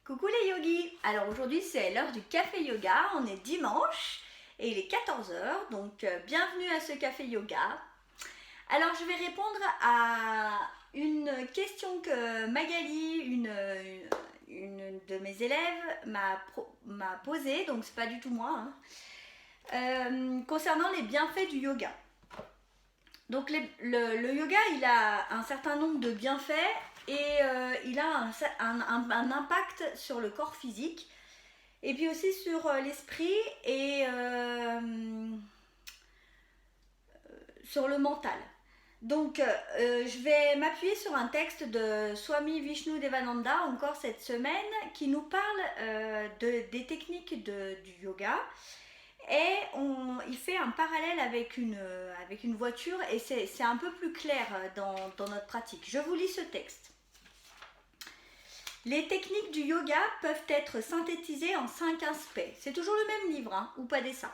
Coucou les yogis. Alors aujourd'hui c'est l'heure du café yoga, on est dimanche et il est 14 heures, donc bienvenue à ce café yoga. Alors je vais répondre à une question que Magali, une de mes élèves, m'a posée, donc c'est pas du tout moi, concernant les bienfaits du yoga. Donc le yoga, il a un certain nombre de bienfaits et il a un impact sur le corps physique et puis aussi sur l'esprit et sur le mental. Donc je vais m'appuyer sur un texte de Swami Vishnu Devananda encore cette semaine qui nous parle des techniques du yoga. Et il fait un parallèle avec une voiture et c'est un peu plus clair dans notre pratique. Je vous lis ce texte. Les techniques du yoga peuvent être synthétisées en 5 aspects. C'est toujours le même livre, hein, ou pas dessin.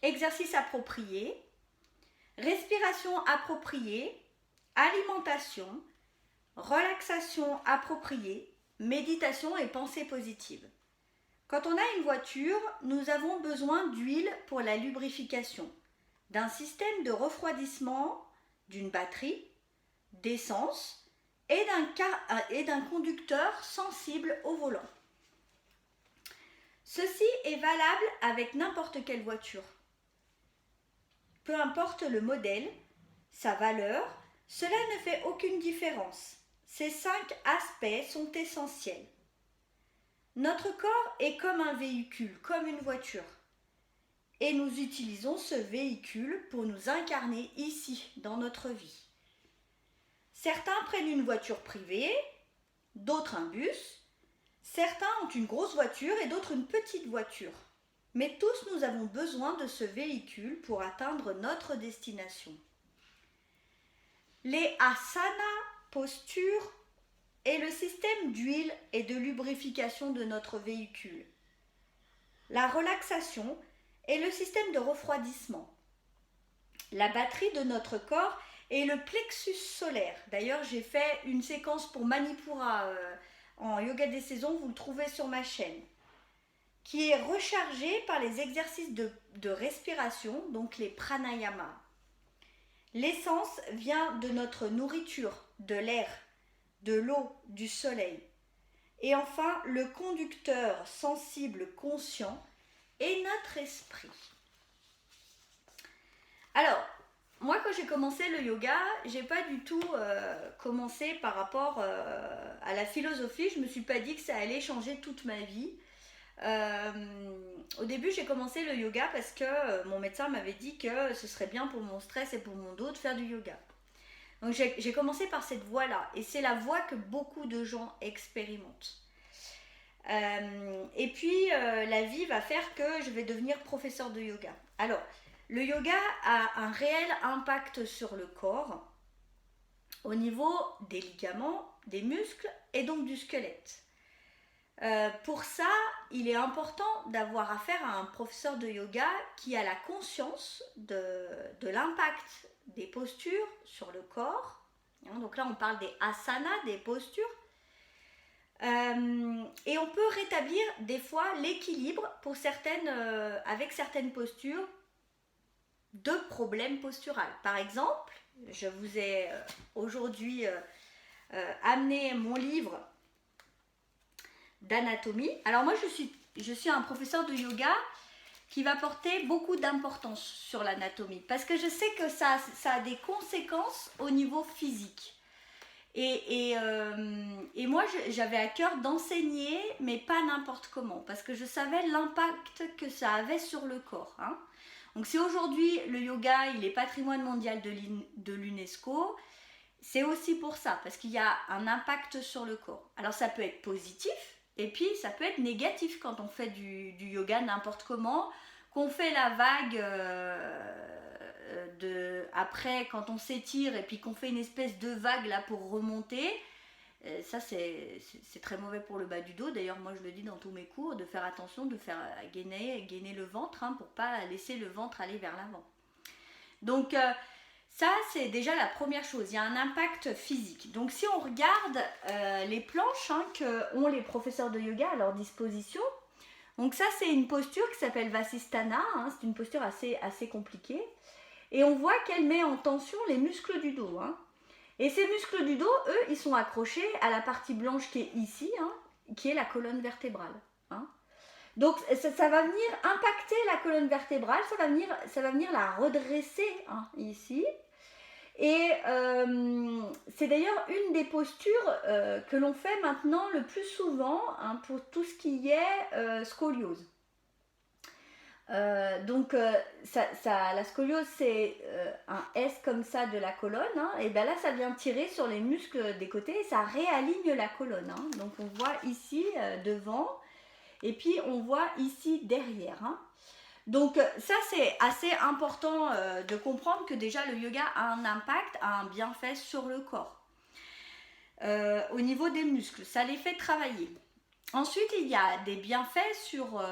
Exercice approprié, respiration appropriée, alimentation, relaxation appropriée, méditation et pensée positive. Quand on a une voiture, nous avons besoin d'huile pour la lubrification, d'un système de refroidissement, d'une batterie, d'essence et d'un conducteur sensible au volant. Ceci est valable avec n'importe quelle voiture. Peu importe le modèle, sa valeur, cela ne fait aucune différence. Ces 5 aspects sont essentiels. Notre corps est comme un véhicule, comme une voiture. Et nous utilisons ce véhicule pour nous incarner ici, dans notre vie. Certains prennent une voiture privée, d'autres un bus. Certains ont une grosse voiture et d'autres une petite voiture. Mais tous nous avons besoin de ce véhicule pour atteindre notre destination. Les asanas, postures, et le système d'huile et de lubrification de notre véhicule. La relaxation est le système de refroidissement. La batterie de notre corps est le plexus solaire. D'ailleurs, j'ai fait une séquence pour Manipura en yoga des saisons, vous le trouvez sur ma chaîne, qui est rechargée par les exercices de respiration, donc les pranayamas. L'essence vient de notre nourriture, de l'air, de l'eau, du soleil. Et enfin, le conducteur sensible conscient est notre esprit. Alors, moi quand j'ai commencé le yoga, j'ai pas du tout commencé par rapport à la philosophie. Je me suis pas dit que ça allait changer toute ma vie. Au début, j'ai commencé le yoga parce que mon médecin m'avait dit que ce serait bien pour mon stress et pour mon dos de faire du yoga. Donc j'ai commencé par cette voie-là et c'est la voie que beaucoup de gens expérimentent. Et puis la vie va faire que je vais devenir professeur de yoga. Alors, le yoga a un réel impact sur le corps au niveau des ligaments, des muscles et donc du squelette. Pour ça, il est important d'avoir affaire à un professeur de yoga qui a la conscience de l'impact des postures sur le corps. Donc là, on parle des asanas, des postures. Et on peut rétablir des fois l'équilibre avec certaines postures de problèmes posturaux. Par exemple, je vous ai aujourd'hui amené mon livre d'anatomie. Alors moi je suis un professeur de yoga qui va porter beaucoup d'importance sur l'anatomie parce que je sais que ça a des conséquences au niveau physique. Et moi j'avais à cœur d'enseigner, mais pas n'importe comment, parce que je savais l'impact que ça avait sur le corps. Hein. Donc si aujourd'hui le yoga il est patrimoine mondial de l'UNESCO, c'est aussi pour ça, parce qu'il y a un impact sur le corps. Alors ça peut être positif, et puis ça peut être négatif quand on fait du yoga n'importe comment, qu'on fait la vague après quand on s'étire et puis qu'on fait une espèce de vague là pour remonter. Ça c'est très mauvais pour le bas du dos. D'ailleurs moi je le dis dans tous mes cours, de faire attention, de faire gainer le ventre, hein, pour pas laisser le ventre aller vers l'avant. Donc Ça, c'est déjà la première chose. Il y a un impact physique. Donc, si on regarde les planches qu'ont les professeurs de yoga à leur disposition, donc ça, c'est une posture qui s'appelle Vasisthana. C'est une posture assez compliquée. Et on voit qu'elle met en tension les muscles du dos. Et ces muscles du dos, eux, ils sont accrochés à la partie blanche qui est ici, qui est la colonne vertébrale. Donc ça va venir impacter la colonne vertébrale, ça va venir la redresser ici. Et c'est d'ailleurs une des postures que l'on fait maintenant le plus souvent pour tout ce qui est scoliose. Donc la scoliose, c'est un S comme ça de la colonne, et bien là ça vient tirer sur les muscles des côtés et ça réaligne la colonne. Donc on voit ici devant et puis on voit ici derrière. Donc ça, c'est assez important de comprendre que déjà le yoga a un impact, a un bienfait sur le corps. Au niveau des muscles, ça les fait travailler. Ensuite, il y a des bienfaits sur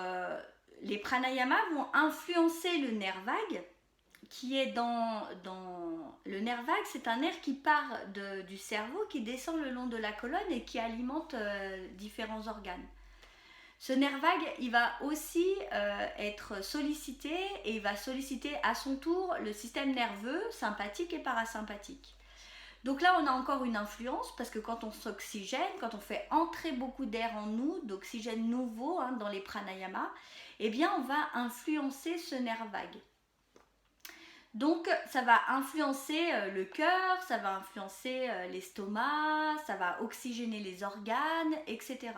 les pranayamas vont influencer le nerf vague qui est dans le nerf vague, c'est un nerf qui part du cerveau, qui descend le long de la colonne et qui alimente différents organes. Ce nerf vague, il va aussi être sollicité et il va solliciter à son tour le système nerveux sympathique et parasympathique. Donc là, on a encore une influence parce que quand on s'oxygène, quand on fait entrer beaucoup d'air en nous, d'oxygène nouveau dans les pranayamas, eh bien, on va influencer ce nerf vague. Donc, ça va influencer le cœur, ça va influencer l'estomac, ça va oxygéner les organes, etc.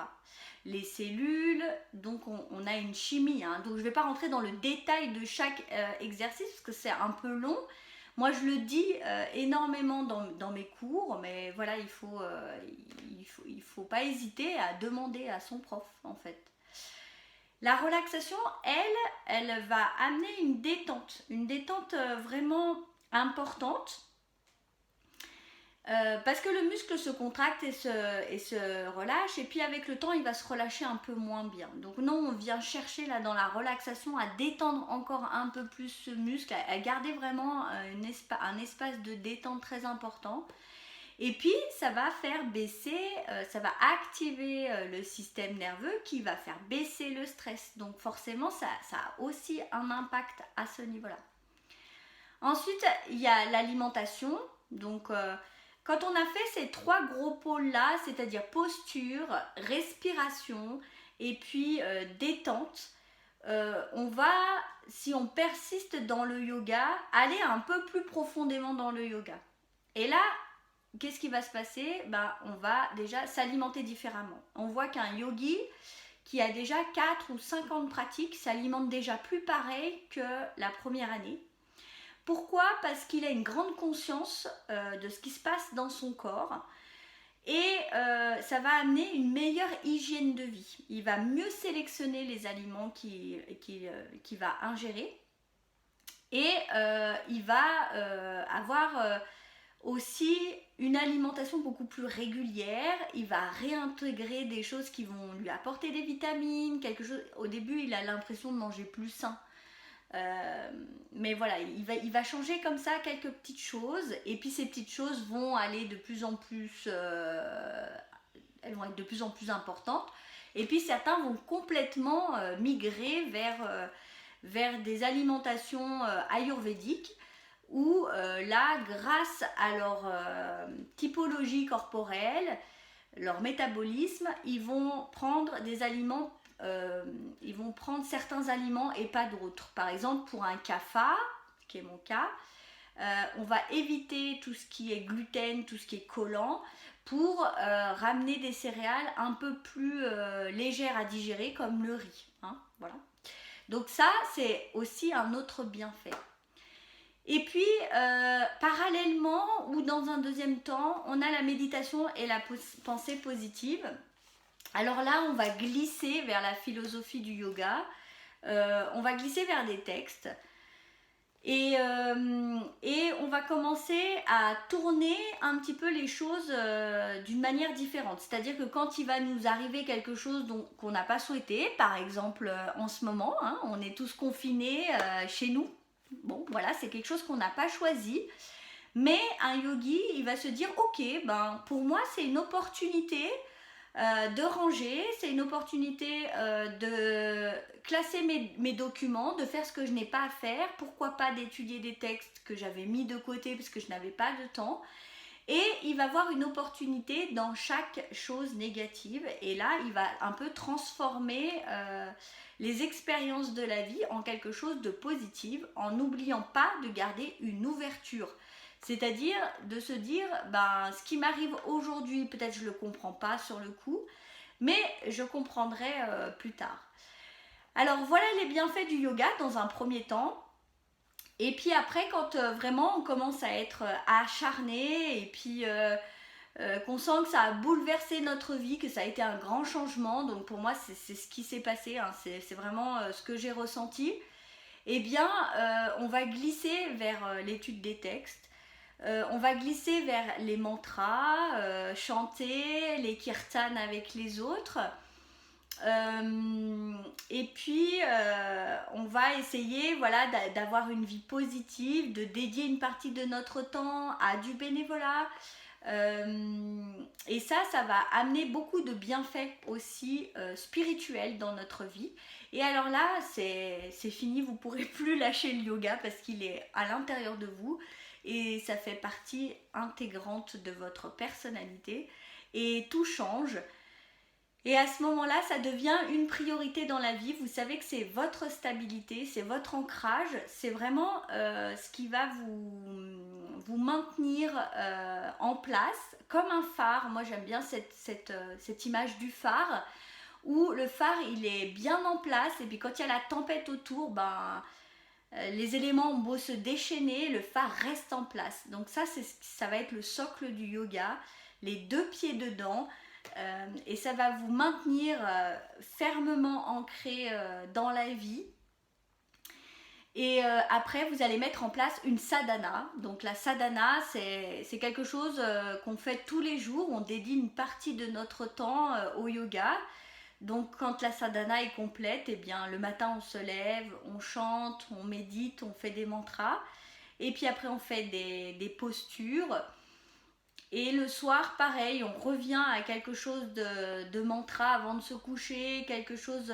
Les cellules, donc on a une chimie. Donc, je ne vais pas rentrer dans le détail de chaque exercice parce que c'est un peu long. Moi, je le dis énormément dans mes cours, mais voilà, il faut pas hésiter à demander à son prof, en fait. La relaxation, elle va amener une détente vraiment importante parce que le muscle se contracte et se relâche et puis avec le temps, il va se relâcher un peu moins bien. Donc non, on vient chercher là dans la relaxation à détendre encore un peu plus ce muscle, à garder vraiment un espace de détente très important. Et puis, ça va faire baisser, ça va activer le système nerveux qui va faire baisser le stress. Donc forcément, ça a aussi un impact à ce niveau-là. Ensuite, il y a l'alimentation. Donc, quand on a fait ces trois gros pôles-là, c'est-à-dire posture, respiration et puis détente, on va, si on persiste dans le yoga, aller un peu plus profondément dans le yoga. Et là, qu'est-ce qui va se passer ? On va déjà s'alimenter différemment. On voit qu'un yogi qui a déjà 4 ou 5 ans de pratique s'alimente déjà plus pareil que la première année. Pourquoi ? Parce qu'il a une grande conscience de ce qui se passe dans son corps et ça va amener une meilleure hygiène de vie. Il va mieux sélectionner les aliments qu'il va ingérer et il va avoir aussi une alimentation beaucoup plus régulière. Il va réintégrer des choses qui vont lui apporter des vitamines, quelque chose. Au début, il a l'impression de manger plus sain. Mais voilà, il va changer comme ça quelques petites choses. Et puis ces petites choses vont aller de plus en plus... elles vont être de plus en plus importantes. Et puis certains vont complètement migrer vers des alimentations ayurvédiques où là, grâce à leur typologie corporelle, leur métabolisme, ils vont prendre des aliments, ils vont prendre certains aliments et pas d'autres. Par exemple, pour un kapha, qui est mon cas, on va éviter tout ce qui est gluten, tout ce qui est collant, pour ramener des céréales un peu plus légères à digérer, comme le riz. Voilà. Donc ça, c'est aussi un autre bienfait. Et puis, parallèlement ou dans un deuxième temps, on a la méditation et la pensée positive. Alors là, on va glisser vers la philosophie du yoga, on va glisser vers des textes et on va commencer à tourner un petit peu les choses d'une manière différente. C'est-à-dire que quand il va nous arriver quelque chose qu'on n'a pas souhaité, par exemple en ce moment, on est tous confinés chez nous. Bon, voilà, c'est quelque chose qu'on n'a pas choisi. Mais un yogi, il va se dire, ok, ben, pour moi c'est une opportunité de ranger, c'est une opportunité de classer mes documents, de faire ce que je n'ai pas à faire, pourquoi pas d'étudier des textes que j'avais mis de côté parce que je n'avais pas de temps. Et il va voir une opportunité dans chaque chose négative. Et là, il va un peu transformer les expériences de la vie en quelque chose de positif, en n'oubliant pas de garder une ouverture. C'est-à-dire de se dire, ben, ce qui m'arrive aujourd'hui, peut-être je ne le comprends pas sur le coup, mais je comprendrai plus tard. Alors voilà les bienfaits du yoga dans un premier temps. Et puis après, quand vraiment on commence à être acharné et puis qu'on sent que ça a bouleversé notre vie, que ça a été un grand changement, donc pour moi c'est ce qui s'est passé, hein, c'est vraiment ce que j'ai ressenti, eh bien on va glisser vers l'étude des textes, on va glisser vers les mantras, chanter les kirtans avec les autres. Et puis on va essayer voilà, d'avoir une vie positive, de dédier une partie de notre temps à du bénévolat. Et ça va amener beaucoup de bienfaits aussi spirituels dans notre vie. Et alors là, c'est fini, vous ne pourrez plus lâcher le yoga parce qu'il est à l'intérieur de vous et ça fait partie intégrante de votre personnalité et tout change. Et à ce moment-là, ça devient une priorité dans la vie. Vous savez que c'est votre stabilité, c'est votre ancrage, c'est vraiment ce qui va vous maintenir en place, comme un phare. Moi, j'aime bien cette image du phare, où le phare, il est bien en place, et puis quand il y a la tempête autour, ben, les éléments ont beau se déchaîner, le phare reste en place. Donc ça va être le socle du yoga, les deux pieds dedans. Et ça va vous maintenir fermement ancré dans la vie. Et après, vous allez mettre en place une sadhana. Donc la sadhana, c'est quelque chose qu'on fait tous les jours. On dédie une partie de notre temps au yoga. Donc quand la sadhana est complète, eh bien, le matin on se lève, on chante, on médite, on fait des mantras. Et puis après on fait des postures. Et le soir, pareil, on revient à quelque chose de mantra avant de se coucher, quelque chose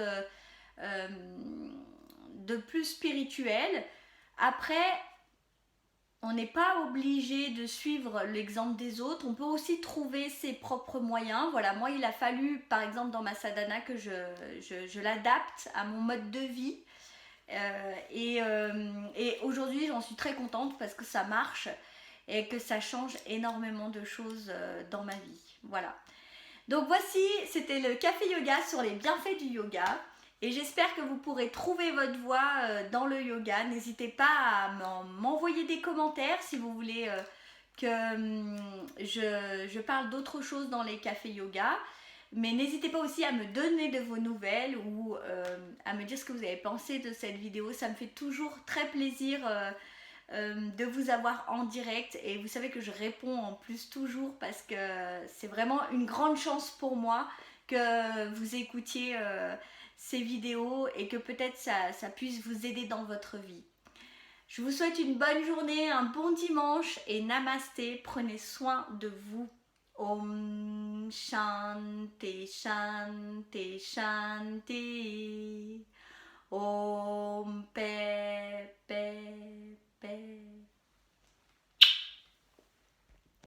de plus spirituel. Après, on n'est pas obligé de suivre l'exemple des autres. On peut aussi trouver ses propres moyens. Voilà, moi, il a fallu, par exemple, dans ma sadhana, que je l'adapte à mon mode de vie. Et aujourd'hui, j'en suis très contente parce que ça marche et que ça change énormément de choses dans ma vie. Voilà. Donc voici, c'était le café yoga sur les bienfaits du yoga. Et j'espère que vous pourrez trouver votre voie dans le yoga. N'hésitez pas à m'envoyer des commentaires si vous voulez que je parle d'autres choses dans les cafés yoga. Mais n'hésitez pas aussi à me donner de vos nouvelles ou à me dire ce que vous avez pensé de cette vidéo. Ça me fait toujours très plaisir de vous avoir en direct. Et vous savez que je réponds en plus toujours parce que c'est vraiment une grande chance pour moi que vous écoutiez ces vidéos et que peut-être ça puisse vous aider dans votre vie. Je vous souhaite une bonne journée, un bon dimanche et namasté. Prenez soin de vous. Om Shanti Shanti Shanti. Om Pe Pe Pe.